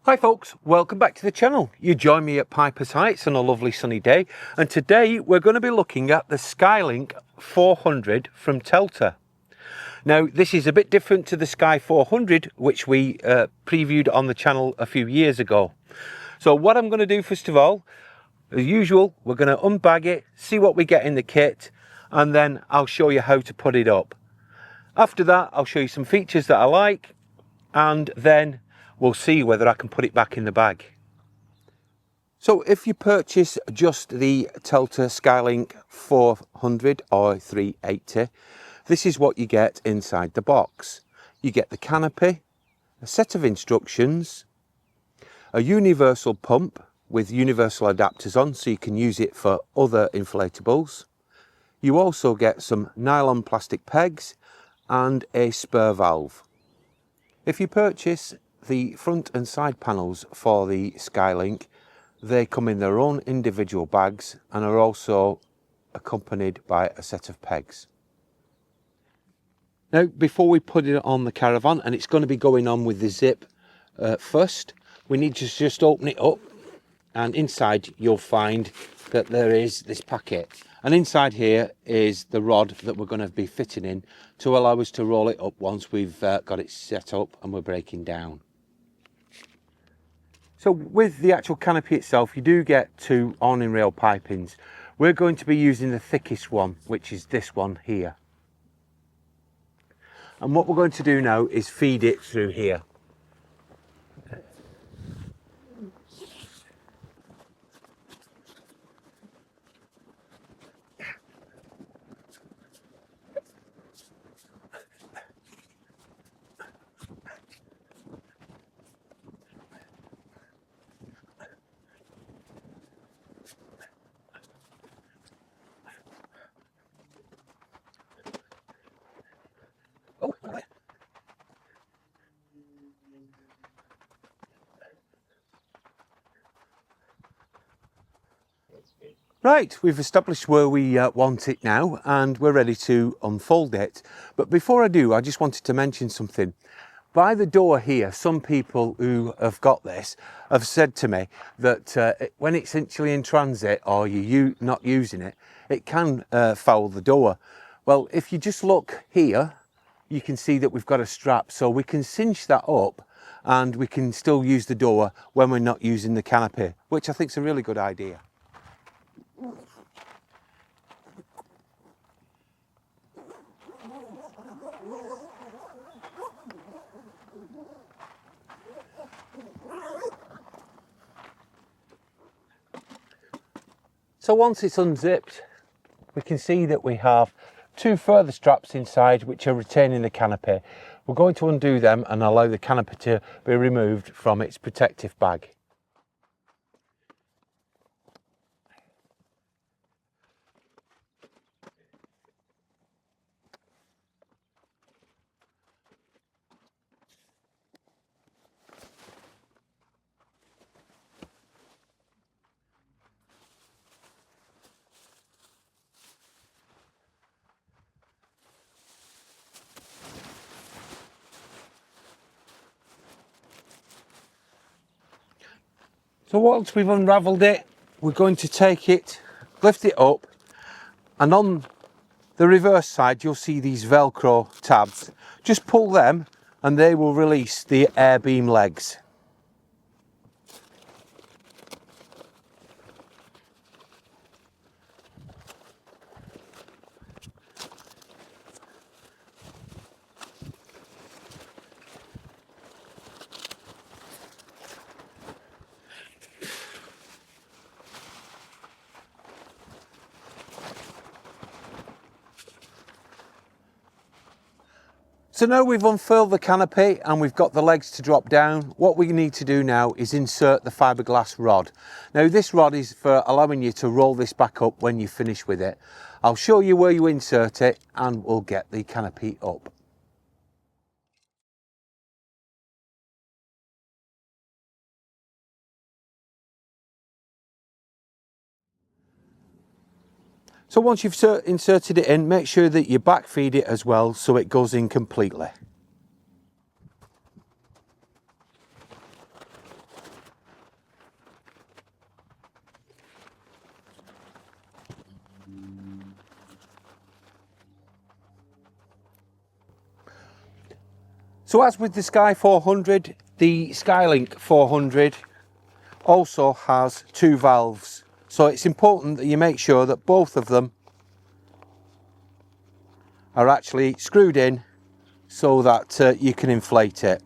Hi folks, welcome back to the channel. You join me at Piper's Heights on a lovely sunny day, and today we're going to be looking at the Skylink 400 from Telta. Now this is a bit different to the Sky 400 which we previewed on the channel a few years ago. So what I'm going to do first of all, as usual, we're going to unbag it, see what we get in the kit, and then I'll show you how to put it up. After that I'll show you some features that I like, and then we'll see whether I can put it back in the bag. So if you purchase just the Telta Skylink 400 or 380, this is what you get inside the box. You get the canopy, a set of instructions, a universal pump with universal adapters on so you can use it for other inflatables. You also get some nylon plastic pegs and a spur valve. If you purchase the front and side panels for the Skylink, they come in their own individual bags and are also accompanied by a set of pegs. Now before we put it on the Caravan, and it's going to be going on with the zip first, we need to just open it up, and inside you'll find that there is this packet, and inside here is the rod that we're going to be fitting in to allow us to roll it up once we've got it set up and we're breaking down. So with the actual canopy itself, you do get two awning rail pipings. We're going to be using the thickest one, which is this one here. And what we're going to do now is feed it through here. Right, we've established where we want it now, and we're ready to unfold it. But before I do, I just wanted to mention something. By the door here, some people who have got this have said to me that when it's actually in transit or you're not using it, it can foul the door. Well, if you just look here, you can see that we've got a strap, so we can cinch that up and we can still use the door when we're not using the canopy, which I think is a really good idea. So once it's unzipped, we can see that we have two further straps inside which are retaining the canopy. We're going to undo them and allow the canopy to be removed from its protective bag. So once we've unravelled it, we're going to take it, lift it up, and on the reverse side you'll see these Velcro tabs. Just pull them and they will release the air beam legs. So now we've unfurled the canopy and we've got the legs to drop down. What we need to do now is insert the fiberglass rod. Now this rod is for allowing you to roll this back up when you finish with it. I'll show you where you insert it and we'll get the canopy up. So once you've inserted it in, make sure that you back feed it as well so it goes in completely. So as with the Sky 400, the Skylink 400 also has two valves. So it's important that you make sure that both of them are actually screwed in so that you can inflate it.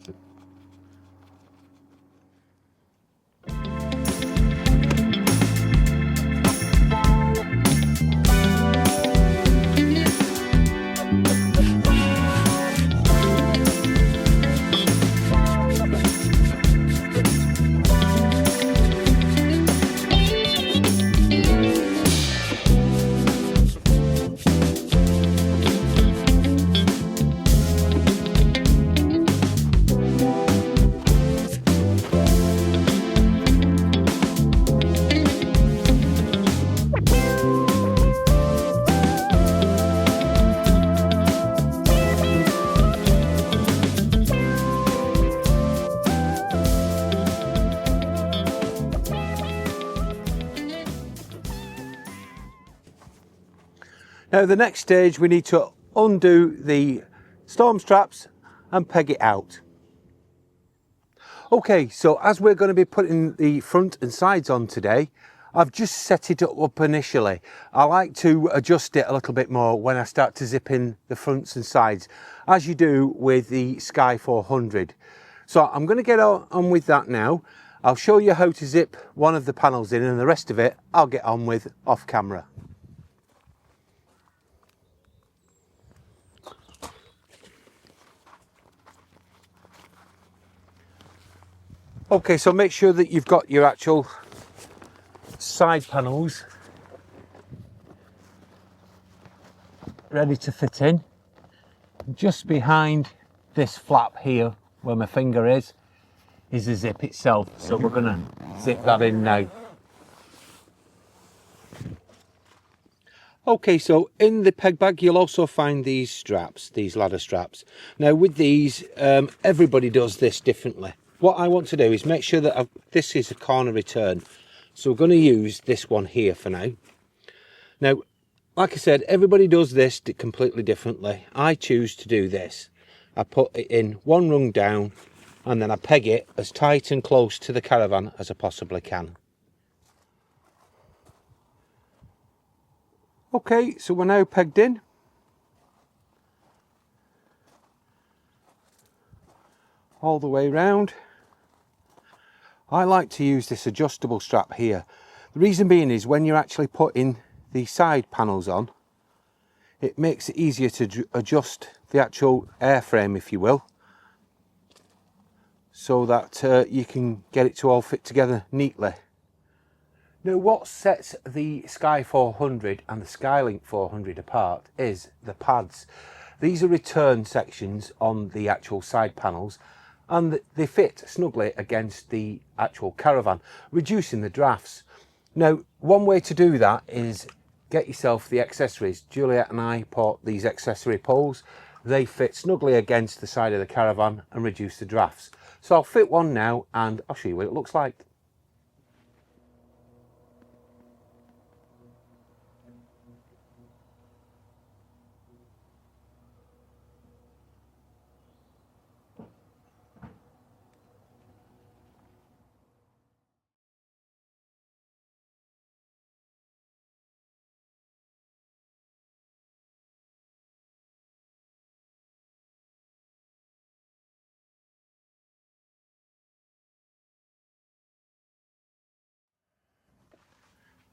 Now the next stage, we need to undo the storm straps and peg it out. Okay, so as we're going to be putting the front and sides on today, I've just set it up initially. I like to adjust it a little bit more when I start to zip in the fronts and sides, as you do with the Sky 400. So I'm going to get on with that now. I'll show you how to zip one of the panels in, and the rest of it I'll get on with off camera. Okay, so make sure that you've got your actual side panels ready to fit in. Just behind this flap here, where my finger is the zip itself. So we're going to zip that in now. Okay, so in the peg bag you'll also find these straps, these ladder straps. Now with these, everybody does this differently. What I want to do is make sure that this is a corner return. So we're going to use this one here for now. Now, like I said, everybody does this completely differently. I choose to do this. I put it in one rung down and then I peg it as tight and close to the Caravan as I possibly can. Okay, so we're now pegged in. All the way round. I like to use this adjustable strap here. The reason being is when you're actually putting the side panels on, it makes it easier to adjust the actual airframe, if you will, so that you can get it to all fit together neatly. Now what sets the Sky 400 and the Skylink 400 apart is the pads. These are return sections on the actual side panels, and they fit snugly against the actual Caravan, reducing the drafts. Now, one way to do that is get yourself the accessories. Juliet and I bought these accessory poles. They fit snugly against the side of the Caravan and reduce the drafts. So I'll fit one now and I'll show you what it looks like.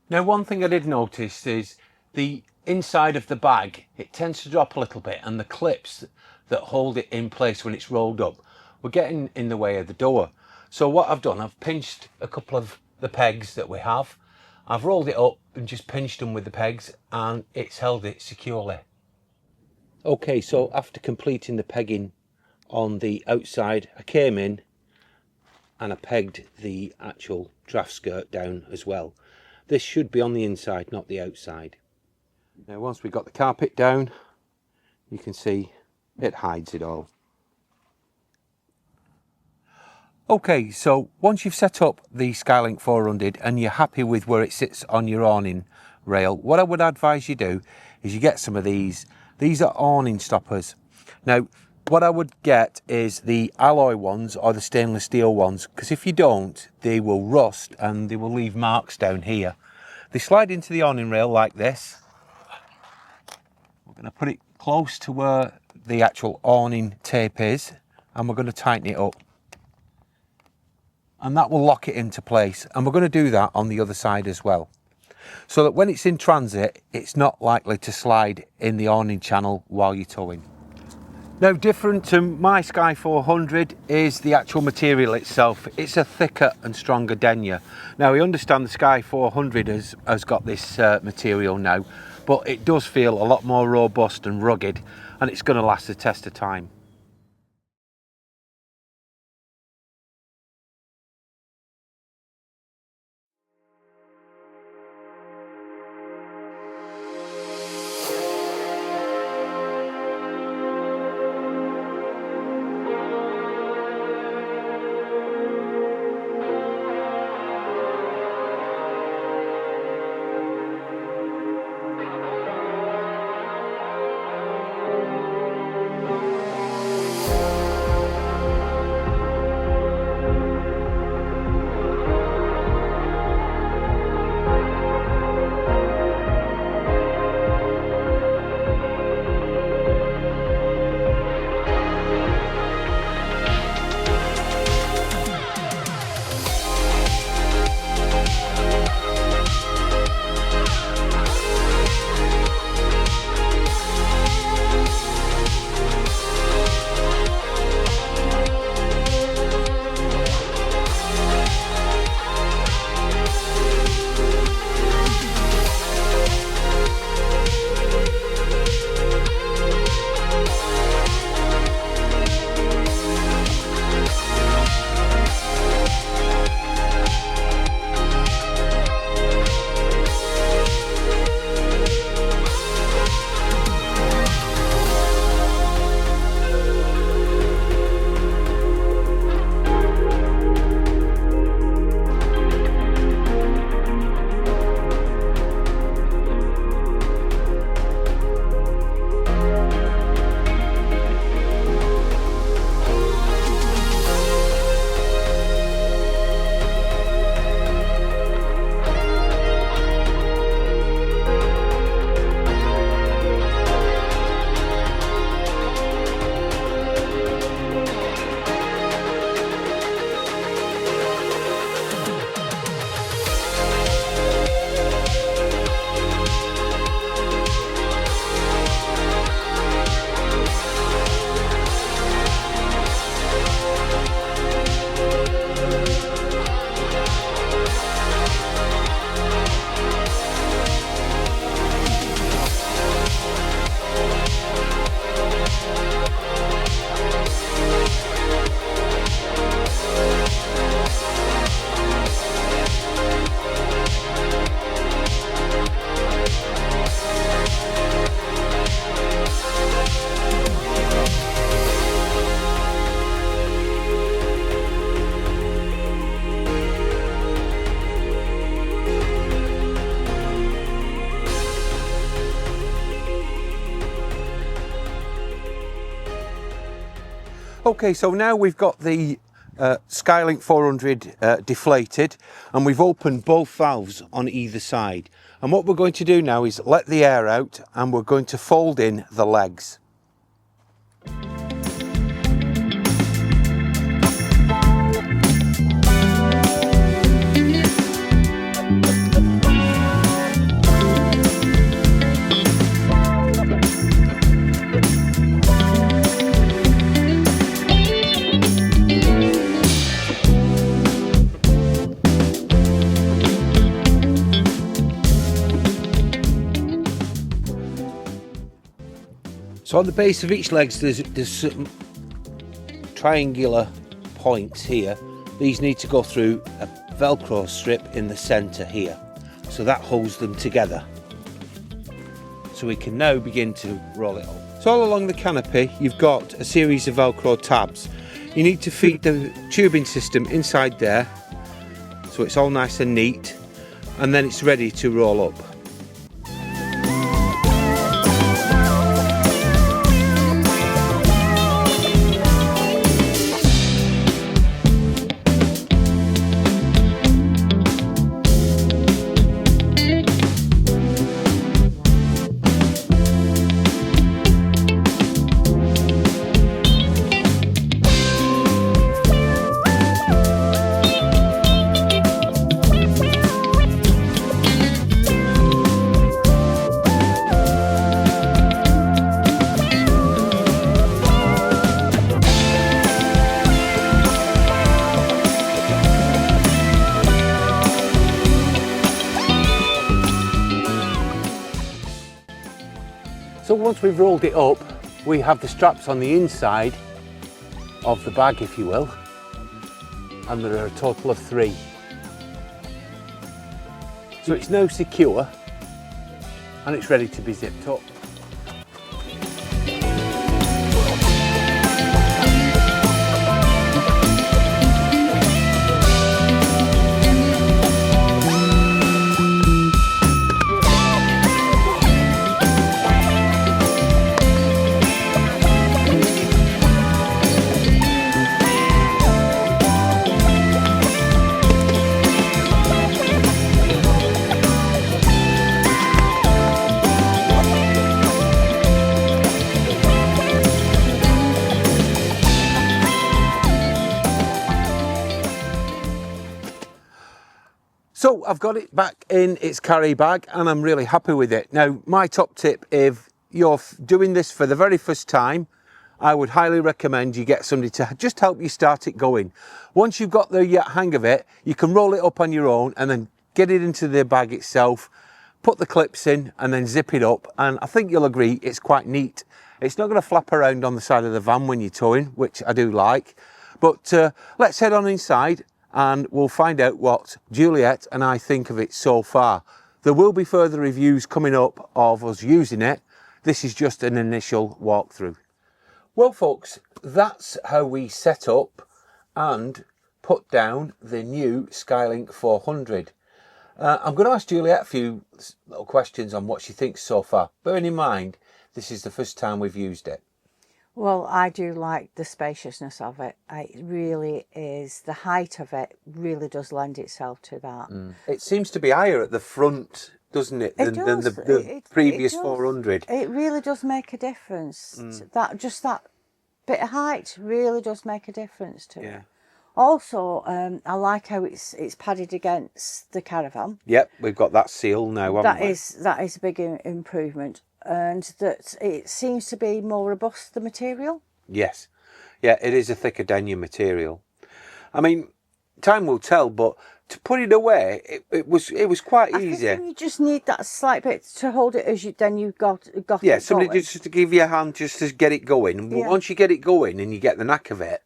Now one thing I did notice is the inside of the bag, it tends to drop a little bit, and the clips that hold it in place when it's rolled up were getting in the way of the door. So what I've done, I've pinched a couple of the pegs that we have. I've rolled it up and just pinched them with the pegs, and it's held it securely. Okay, so after completing the pegging on the outside, I came in and I pegged the actual draft skirt down as well. This should be on the inside, not the outside. Now once we've got the carpet down, you can see it hides it all. Okay, so once you've set up the Skylink 400 and you're happy with where it sits on your awning rail, what I would advise you do is you get some of these. These are awning stoppers. Now, what I would get is the alloy ones or the stainless steel ones, because if you don't, they will rust and they will leave marks down here. They slide into the awning rail like this. We're going to put it close to where the actual awning tape is, and we're going to tighten it up. And that will lock it into place. And we're going to do that on the other side as well, so that when it's in transit, it's not likely to slide in the awning channel while you're towing. Now, different to my Sky 400 is the actual material itself. It's a thicker and stronger denier. Now, we understand the Sky 400 has got this material now, but it does feel a lot more robust and rugged, and it's going to last the test of time. Okay, so now we've got the Skylink 400 deflated, and we've opened both valves on either side. And what we're going to do now is let the air out, and we're going to fold in the legs. So on the base of each leg, there's some triangular points here. These need to go through a Velcro strip in the centre here. So that holds them together. So we can now begin to roll it up. So all along the canopy, you've got a series of Velcro tabs. You need to feed the tubing system inside there, so it's all nice and neat, and then it's ready to roll up. once we've rolled it up, we have the straps on the inside of the bag, if you will, and there are a total of 3. So it's now secure and it's ready to be zipped up. So I've got it back in its carry bag and I'm really happy with it. Now, my top tip, if you're doing this for the very first time, I would highly recommend you get somebody to just help you start it going. Once you've got the hang of it, you can roll it up on your own and then get it into the bag itself, put the clips in and then zip it up. And I think you'll agree it's quite neat. It's not going to flap around on the side of the van when you're towing, which I do like. But let's head on inside and we'll find out what Juliet and I think of it so far. There will be further reviews coming up of us using it. This is just an initial walkthrough. Well folks, that's how we set up and put down the new Skylink 400. I'm going to ask Juliet a few little questions on what she thinks so far. Bearing in mind, this is the first time we've used it. Well, I do like the spaciousness of it. It really is. The height of it really does lend itself to that. It seems to be higher at the front, doesn't it, than the previous 400. It really does make a difference. That bit of height really does make a difference to it. Also, I like how it's padded against the Caravan. Yep, we've got that seal now, haven't we? That is a big improvement. And that it seems to be more robust, the material. Yes, yeah, it is a thicker denier material. I mean, time will tell, but to put it away, it was quite easy. I think you just need that slight bit to hold it as you got yeah, it somebody going. just to give you a hand just to get it going. Yeah. Once you get it going and you get the knack of it,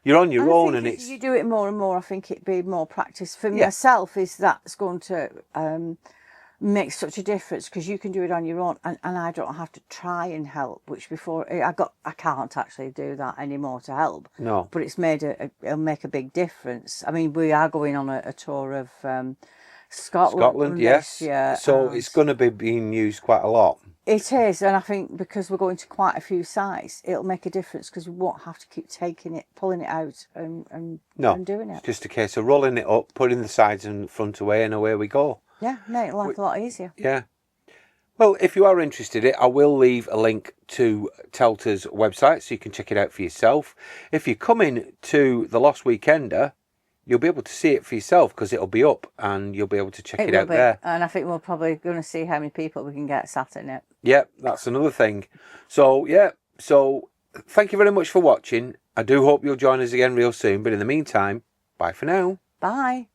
you're on your own, and if you do it more and more, I think it'd be more practice for myself. That's going to makes such a difference because you can do it on your own and I don't have to try and help, which before I can't actually do that anymore to help. No, but it's it'll make a big difference. I mean, we are going on a tour of Scotland yes, year, so it's going to be being used quite a lot. It is, and I think because we're going to quite a few sites, it'll make a difference because we won't have to keep pulling it out and doing it. It's just a case of rolling it up, putting the sides and front away, and away we go. Yeah, make life a lot easier. Yeah. Well, if you are interested in it, I will leave a link to Telta's website so you can check it out for yourself. If you come in to the Lost Weekender, you'll be able to see it for yourself because it'll be up and you'll be able to check it out there. And I think we're probably going to see how many people we can get sat in it. Yeah, that's another thing. So, yeah, thank you very much for watching. I do hope you'll join us again real soon. But in the meantime, bye for now. Bye.